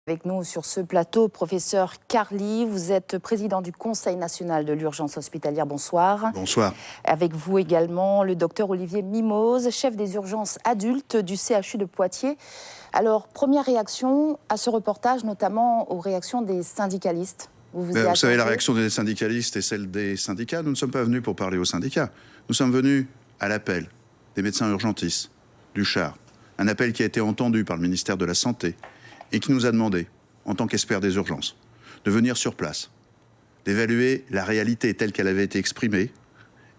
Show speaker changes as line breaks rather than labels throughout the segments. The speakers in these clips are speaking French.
Avec nous sur ce plateau, professeur Carli, vous êtes président du Conseil national de l'urgence hospitalière. Bonsoir.
Bonsoir.
Avec vous également le docteur Olivier Mimose, chef des urgences adultes du CHU de Poitiers. Alors, première réaction à ce reportage, notamment aux réactions des syndicalistes.
Vous savez, la réaction des syndicalistes est celle des syndicats. Nous ne sommes pas venus pour parler aux syndicats. Nous sommes venus à l'appel des médecins urgentistes, du CHAR. Un appel qui a été entendu par le ministère de la Santé et qui nous a demandé, en tant qu'experts des urgences, de venir sur place, d'évaluer la réalité telle qu'elle avait été exprimée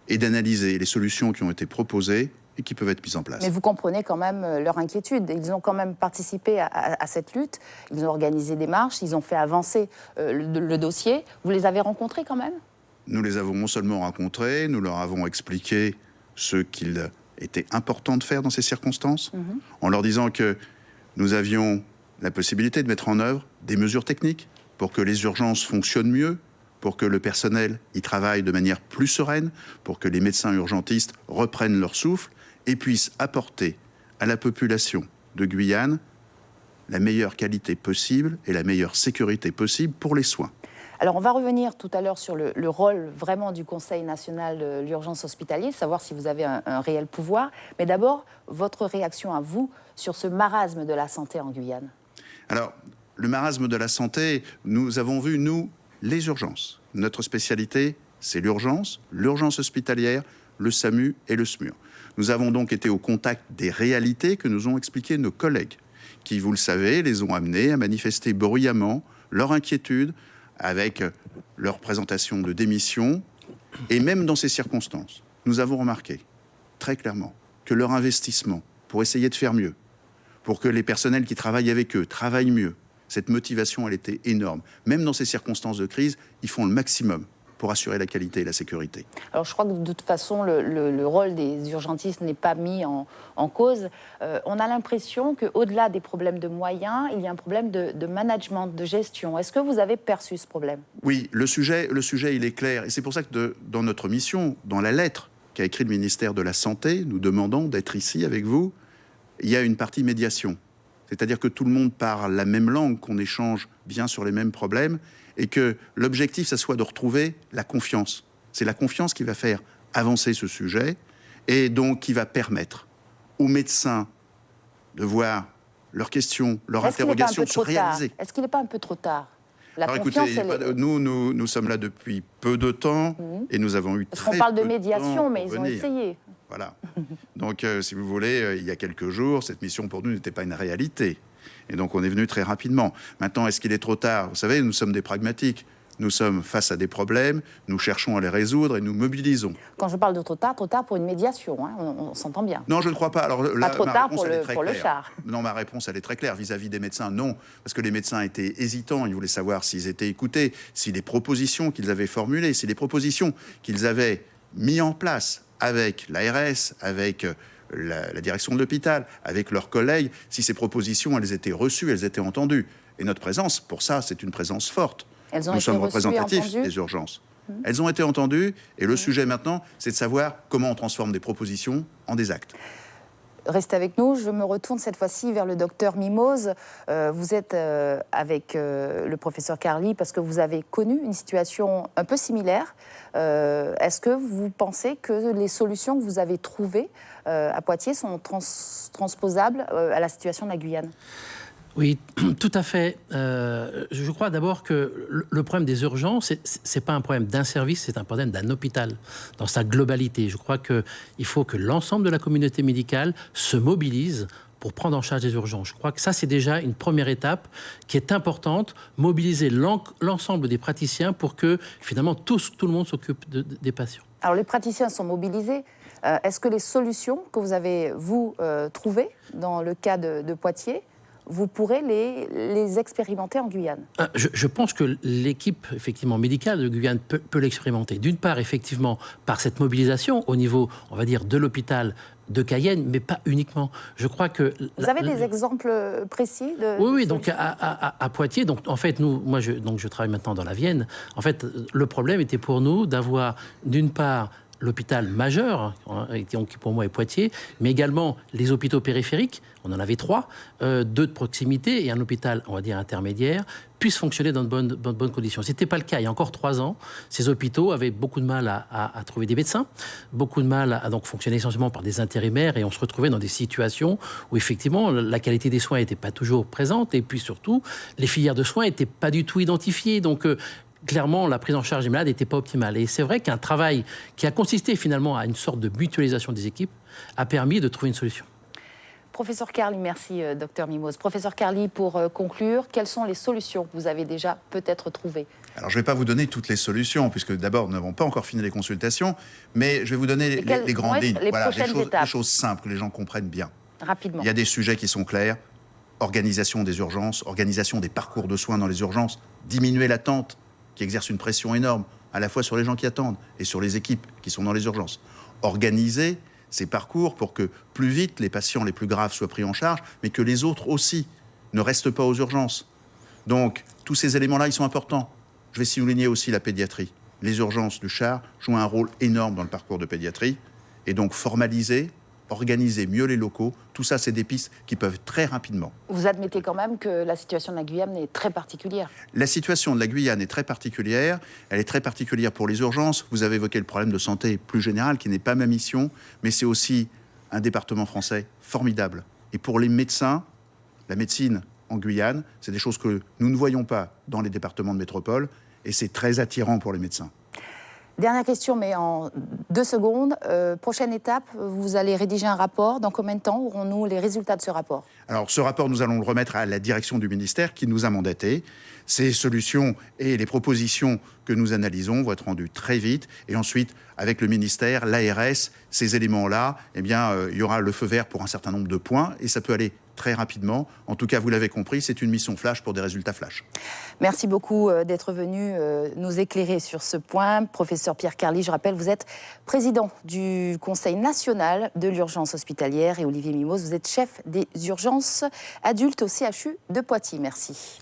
et d'analyser les solutions qui ont été proposées et qui peuvent être mises en place.
Mais vous comprenez quand même leur inquiétude. Ils ont quand même participé à cette lutte. Ils ont organisé des marches, ils ont fait avancer le dossier. Vous les avez rencontrés quand même ?
Nous les avons non seulement rencontrés, nous leur avons expliqué ce qu'il était important de faire dans ces circonstances, en leur disant que nous avions la possibilité de mettre en œuvre des mesures techniques pour que les urgences fonctionnent mieux, pour que le personnel y travaille de manière plus sereine, pour que les médecins urgentistes reprennent leur souffle et puissent apporter à la population de Guyane la meilleure qualité possible et la meilleure sécurité possible pour les soins.
Alors, on va revenir tout à l'heure sur le rôle vraiment du Conseil national de l'urgence hospitalière, savoir si vous avez un réel pouvoir. Mais d'abord, votre réaction à vous sur ce marasme de la santé en Guyane.
Alors, le marasme de la santé, nous avons vu, nous, les urgences. Notre spécialité, c'est l'urgence hospitalière, le SAMU et le SMUR. Nous avons donc été au contact des réalités que nous ont expliquées nos collègues, qui, vous le savez, les ont amenés à manifester bruyamment leur inquiétude avec leur présentation de démission. Et même dans ces circonstances, nous avons remarqué très clairement que leur investissement pour essayer de faire mieux, pour que les personnels qui travaillent avec eux travaillent mieux, cette motivation, elle était énorme. Même dans ces circonstances de crise, ils font le maximum pour assurer la qualité et la sécurité.
Alors je crois que de toute façon, le rôle des urgentistes n'est pas mis en cause. On a l'impression qu'au-delà des problèmes de moyens, il y a un problème de management, de gestion. Est-ce que vous avez perçu ce problème ?
Oui, le sujet, il est clair. Et c'est pour ça que dans notre mission, dans la lettre qu'a écrite le ministère de la Santé, nous demandons d'être ici avec vous, il y a une partie médiation. C'est-à-dire que tout le monde parle la même langue, qu'on échange bien sur les mêmes problèmes, et que l'objectif, ça soit de retrouver la confiance. C'est la confiance qui va faire avancer ce sujet, et donc qui va permettre aux médecins de voir leurs questions, leurs interrogations se réaliser.
Est-ce qu'il n'est pas un peu trop tard ?
Alors écoutez, nous sommes là depuis peu de temps, et nous avons eu très peu de temps.
On parle de médiation, mais ils ont essayé.
Voilà. Donc, si vous voulez, il y a quelques jours, cette mission pour nous n'était pas une réalité. Et donc, on est venu très rapidement. Maintenant, est-ce qu'il est trop tard ? Vous savez, nous sommes des pragmatiques. Nous sommes face à des problèmes, nous cherchons à les résoudre et nous mobilisons.
Quand je parle de trop tard pour une médiation, hein, on s'entend bien.
Non, je ne crois pas. Alors,
pas trop tard pour le CHAR.
Non, ma réponse, elle est très claire. Vis-à-vis des médecins, non. Parce que les médecins étaient hésitants. Ils voulaient savoir s'ils étaient écoutés, si les propositions qu'ils avaient formulées, si les propositions qu'ils avaient mises en place avec l'ARS, avec la direction de l'hôpital, avec leurs collègues, si ces propositions, elles étaient reçues, elles étaient entendues. Et notre présence, pour ça, c'est une présence forte. Nous sommes représentatifs des urgences. Elles ont été entendues, et le sujet maintenant, c'est de savoir comment on transforme des propositions en des actes.
Restez avec nous, je me retourne cette fois-ci vers le docteur Mimose. Vous êtes avec le professeur Carli parce que vous avez connu une situation un peu similaire. Est-ce que vous pensez que les solutions que vous avez trouvées à Poitiers sont transposables à la situation de la Guyane ?
Oui, tout à fait. Je crois d'abord que le problème des urgences, c'est pas un problème d'un service, c'est un problème d'un hôpital dans sa globalité. Je crois qu'il faut que l'ensemble de la communauté médicale se mobilise pour prendre en charge les urgences. Je crois que ça, c'est déjà une première étape qui est importante, mobiliser l'ensemble des praticiens pour que, finalement, tout le monde s'occupe des patients.
Alors, les praticiens sont mobilisés. Est-ce que les solutions que vous avez, trouvées dans le cas de Poitiers, vous pourrez les expérimenter en Guyane ?
Je pense que l'équipe effectivement médicale de Guyane peut l'expérimenter. D'une part, effectivement, par cette mobilisation au niveau, on va dire, de l'hôpital de Cayenne, mais pas uniquement. Je crois que...
Vous avez des exemples précis de...
Oui, donc à Poitiers, donc en fait, je travaille maintenant dans la Vienne. En fait, le problème était pour nous d'avoir, d'une part, l'hôpital majeur, hein, qui pour moi est Poitiers, mais également les hôpitaux périphériques, on en avait 3, 2 de proximité et un hôpital, on va dire, intermédiaire, puissent fonctionner dans de bonnes conditions. Ce n'était pas le cas il y a encore 3 ans. Ces hôpitaux avaient beaucoup de mal à trouver des médecins, beaucoup de mal à donc fonctionner essentiellement par des intérimaires, et on se retrouvait dans des situations où effectivement la qualité des soins n'était pas toujours présente, et puis surtout les filières de soins n'étaient pas du tout identifiées. Donc clairement, la prise en charge des malades n'était pas optimale. Et c'est vrai qu'un travail qui a consisté finalement à une sorte de mutualisation des équipes a permis de trouver une solution.
Professeur Carli, merci docteur Mimose. Professeur Carli, pour conclure, quelles sont les solutions que vous avez déjà peut-être trouvées?
Alors, je ne vais pas vous donner toutes les solutions, puisque d'abord, nous n'avons pas encore fini les consultations, mais je vais vous donner les grandes lignes. Les choses simples, que les gens comprennent bien.
Rapidement.
Il y a des sujets qui sont clairs. Organisation des urgences, organisation des parcours de soins dans les urgences, diminuer l'attente, qui exerce une pression énorme, à la fois sur les gens qui attendent et sur les équipes qui sont dans les urgences. Organiser ces parcours pour que plus vite les patients les plus graves soient pris en charge, mais que les autres aussi ne restent pas aux urgences. Donc, tous ces éléments-là, ils sont importants. Je vais souligner aussi la pédiatrie. Les urgences du Char jouent un rôle énorme dans le parcours de pédiatrie. Et donc, formaliser, organiser mieux les locaux, tout ça, c'est des pistes qui peuvent très rapidement.
Vous admettez quand même que la situation de la Guyane est très particulière?
La situation de la Guyane est très particulière. Elle est très particulière pour les urgences. Vous avez évoqué le problème de santé plus général, qui n'est pas ma mission, mais c'est aussi un département français formidable. Et pour les médecins, la médecine en Guyane, c'est des choses que nous ne voyons pas dans les départements de métropole, et c'est très attirant pour les médecins.
Dernière question, mais en 2 secondes. Prochaine étape, vous allez rédiger un rapport. Dans combien de temps aurons-nous les résultats de ce rapport?
Alors, ce rapport, nous allons le remettre à la direction du ministère qui nous a mandatés. Ces solutions et les propositions que nous analysons vont être rendues très vite. Et ensuite, avec le ministère, l'ARS, ces éléments-là, eh bien, il y aura le feu vert pour un certain nombre de points. Et ça peut aller très rapidement. En tout cas, vous l'avez compris, c'est une mission flash pour des résultats flash.
Merci beaucoup d'être venu nous éclairer sur ce point. Professeur Pierre Carli, je rappelle, vous êtes président du Conseil national de l'urgence hospitalière, et Olivier Mimose, vous êtes chef des urgences adultes au CHU de Poitiers. Merci.